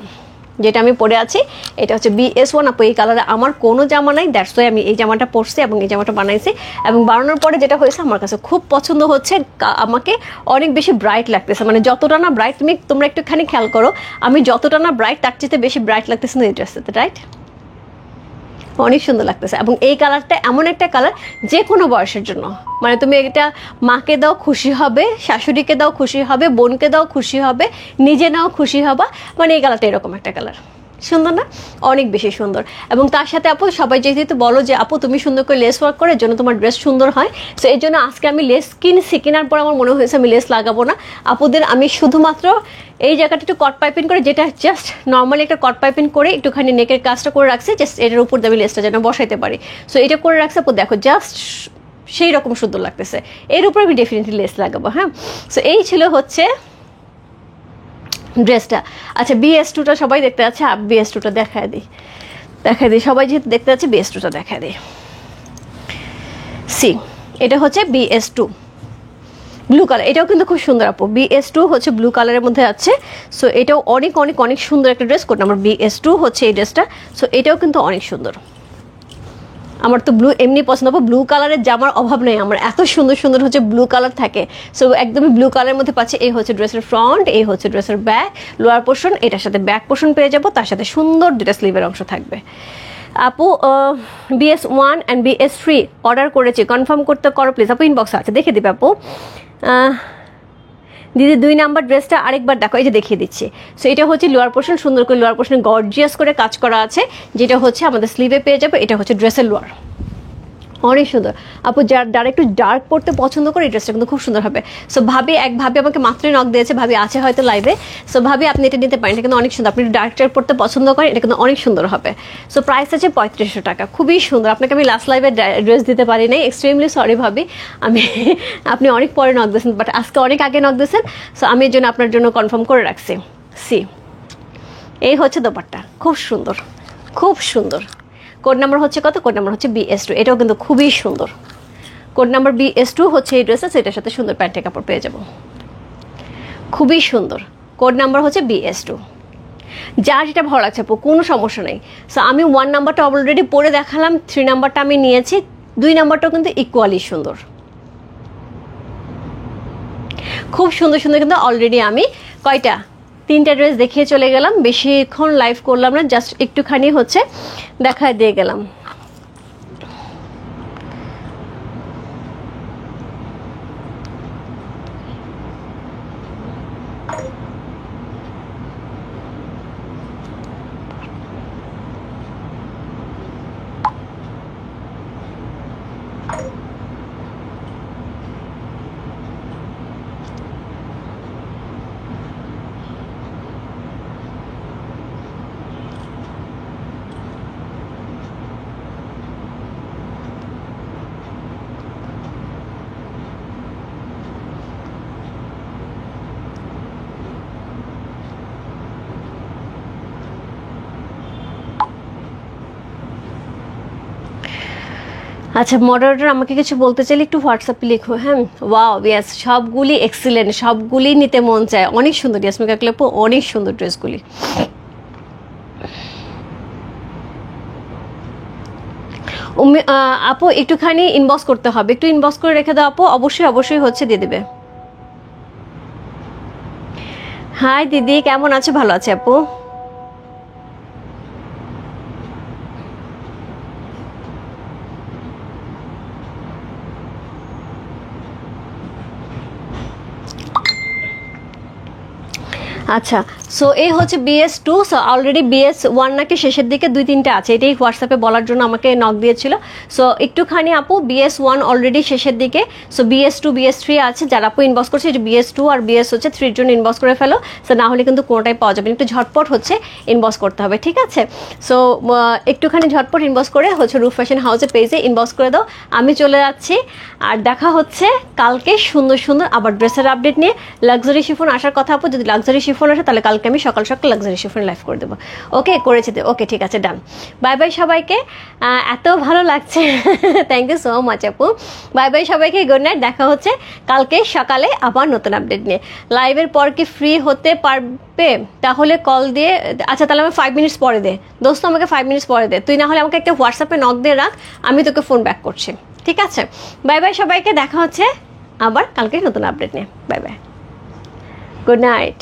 যেটা আমি পরে আছি এটা হচ্ছে BS1 আপু। এই কালারে আমার কোনো জামা নাই, দ্যাটস ওয়াই আমি এই জামাটা পরছি এবং এই জামাটা বানাইছি, এবং বানানোর পরে যেটা হয়েছে আমার কাছে খুব পছন্দ হচ্ছে, আমাকে অনেক বেশি ব্রাইট লাগতেছে, মানে যতটা না ব্রাইট, তোমরা একটুখানি খেয়াল করো, আমি যতটা না ব্রাইট তার চেয়ে বেশি ব্রাইট লাগতেছে না এই ড্রেসটাতে, রাইট? অনেক সুন্দর লাগতেছে, এবং এই কালারটা এমন একটা কালার যে কোনো বয়সের জন্য, মানে তুমি এটা মাকে দাও খুশি হবে, শাশুড়িকে দাও খুশি হবে, বোনকে দাও খুশি হবে, নিজে নাও খুশি হবা, মানে এই কালারটা এরকম একটা কালার, সুন্দর না? অনেক বেশি সুন্দর। এবং তার সাথে আপু সবাই যেহেতু বলো যে আপু তুমি সুন্দর করে লেস ওয়ার্ক করার জন্য তোমার ড্রেস সুন্দর হয়, সো এই জন্য আজকে আমি লেস কিনছি, কেনার পর আমার মনে হয়েছে আমি লেস লাগাবো না। আপুদের আমি শুধুমাত্র এই জায়গাটা একটু কট পাইপিং করে, যেটা জাস্ট নর্মালি একটা কট পাইপিং করে একটুখানি নেকের কাজটা করে রাখছি, জাস্ট এটার উপর আমি লেসটা যেন বসাইতে পারি। সো এটা করে রাখছি আপু, দেখো জাস্ট সেই রকম সুন্দর লাগতেছে। এর উপর আমি ডেফিনেটলি লেস লাগাবো। হ্যাঁ, সো এই ছিল হচ্ছে ড্রেসটা। আচ্ছা, BS2টা সবাই দেখতে যাচ্ছে, BS2টা দেখায় দিই সবাই যেহেতু দেখতে যাচ্ছে BS2টা দেখায় দিই। সি, এটা হচ্ছে BS2 ব্লু কালার, এটাও কিন্তু খুব সুন্দর আপু। BS2 হচ্ছে ব্লু কালারের মধ্যে আছে। সো এটাও অনেক অনেক অনেক সুন্দর একটা ড্রেস। কোড নাম্বার BS2 হচ্ছে এই ড্রেসটা। সো এটাও কিন্তু অনেক সুন্দর। আমার তো ব্লু এমনি পছন্দ, ব্লু কালারের জামার অভাব নেই আমার, এত সুন্দর সুন্দর হচ্ছে ব্লু কালার থাকে। সো একদমই ব্লু কালারের মধ্যে পাচ্ছে। এই হচ্ছে ড্রেসের ফ্রন্ট, এই হচ্ছে ড্রেসের ব্যাক, লোয়ার পোর্শন, এটার সাথে ব্যাক পোর্শন পেয়ে যাবো, তার সাথে সুন্দর দুটা স্লিভের অংশ থাকবে। আপু BS1 অ্যান্ড BS3 অর্ডার করেছি, কনফার্ম করতে করো প্লিজ। আপু ইনবক্সে আছে, দেখে দিবে আপু। দিদি 2 নাম্বার ড্রেসটা আরেকবার দেখো, এই যে দেখিয়ে দিচ্ছি। সো এটা হচ্ছে লোয়ার পোর্শন, সুন্দর করে লোয়ার পোর্শনে গর্জিয়াস করে কাজ করা আছে, যেটা হচ্ছে আমাদের স্লিভে পেয়ে যাবে। এটা হচ্ছে ড্রেসের লোয়ার, অনেক সুন্দর আপু। যারা একটু ডার্ক পড়তে পছন্দ করে এই ড্রেসটা কিন্তু খুব সুন্দর হবে। সো ভাবি আমাকে মাত্রই নক দিয়েছে, ভাবি আছে হয়তো লাইভে। সো ভাবি আপনি এটা নিতে পারেন, এটা কিন্তু অনেক সুন্দর। আপনি ডার্ক টাইপ পড়তে পছন্দ করেন, এটা কিন্তু অনেক সুন্দর হবে। সো প্রাইস আছে 3500 টাকা, খুবই সুন্দর। আপনাকে আমি লাস্ট লাইভে ড্রেস দিতে পারি নাই, এক্সট্রিমলি সরি ভাবি। আপনি অনেক পরে নক দিয়েছেন, বাট আজকে অনেক আগে নক দিয়েছেন। সো আমি এর জন্য আপনার জন্য কনফার্ম করে রাখছি। সি, এই হচ্ছে দোপাট্টা, খুব সুন্দর, খুব সুন্দর। কোড নাম্বার হচ্ছে কত? কোড নাম্বার হচ্ছে BS2, এটাও কিন্তু খুবই সুন্দর। কোড নাম্বার BS2 হচ্ছে এই ড্রেসটা, সেটার সাথে সুন্দর প্যান্টের কাপড় পেয়ে যাব, খুবই সুন্দর। কোড নাম্বার হচ্ছে BS2। যা যেটা ভালো লাগছে আপু, কোনো সমস্যা নেই। সো আমি 1 নাম্বারটা অলরেডি পরে দেখালাম, 3 নাম্বারটা আমি নিয়েছি, 2 নাম্বারটাও কিন্তু ইকুয়ালি সুন্দর, খুব সুন্দর সুন্দর। কিন্তু অলরেডি আমি কয়টা 3টা ড্রেস দেখিয়ে চলে গেলাম, বেশিক্ষণ লাইভ করলাম না, জাস্ট একটুখানি হচ্ছে দেখায় দিয়ে গেলাম। আচ্ছা, মডারেটর আমাকে কিছু বলতে চাইলে একটু হোয়াটসঅ্যাপে লিখো। হ্যাঁ, ওয়াও, ইয়েস, সবগুলি এক্সিলেন্ট, সবগুলি নিতে মন চায়, অনেক সুন্দর ইয়াসমিকা ক্লেপো, অনেক সুন্দর ড্রেসগুলি। আপু একটুখানি ইনবক্স করতে হবে, একটু ইনবক্স করে রেখে দাও আপু, অবশ্যই অবশ্যই হচ্ছে দিয়ে দেবে। হাই দিদি, কেমন আছে? ভালো আছে আপু। আচ্ছা, সো এই হচ্ছে BS2। সো অলরেডি BS1 নাকি শেষের দিকে 2-3টা আছে, এটাই হোয়াটসঅ্যাপে বলার জন্য আমাকে নক দিয়েছিল। সো একটুখানি আপু, BS1 অলরেডি শেষের দিকে। সো BS2 BS3 আছে, যারা আপু ইনবক্স করছে যে BS2 আর BS হচ্ছে 3 জন্য ইনবক্স করে ফেলো। সো না হলে কিন্তু কোনোটাই পাওয়া যাবে না, একটু ঝটপট হচ্ছে ইনবক্স করতে হবে, ঠিক আছে? সো একটুখানি ঝটপট ইনবক্স করে হচ্ছে রূপ ফ্যাশন হাউসের পেজে ইনবক্স করে দাও। আমি চলে যাচ্ছি, আর দেখা হচ্ছে কালকে সুন্দর সুন্দর আবার ড্রেসের আপডেট নিয়ে। লাক্সারি শিফন আসার কথা আপু, যদি লাক্সারি শিফন আসে তাহলে কালকে আমি সকাল সকাল লাক্সারি শিফন লাইভ করে দেবো। ওকে, করেছি তো, ওকে ঠিক আছে, ডান। বাই বাই সবাইকে, এত ভালো লাগছে, থ্যাংক ইউ সো মাচ আপু। বাই বাই সবাইকে, গুড নাইট। দেখা হচ্ছে কালকে সকালে আবার নতুন আপডেট নিয়ে। লাইভের পর কি ফ্রি হতে পারবে? তাহলে কল দিয়ে, আচ্ছা তাহলে আমি 5 মিনিটস পরে দে দোস্ত, আমাকে 5 মিনিটস পরে দে, তুই না হলে আমাকে একটা হোয়াটসঅ্যাপে নক দিয়ে রাখ, আমি তোকে ফোন ব্যাক করছি, ঠিক আছে? বাই বাই সবাইকে, দেখা হচ্ছে আবার কালকে নতুন আপডেট নিয়ে। Bye bye, good night.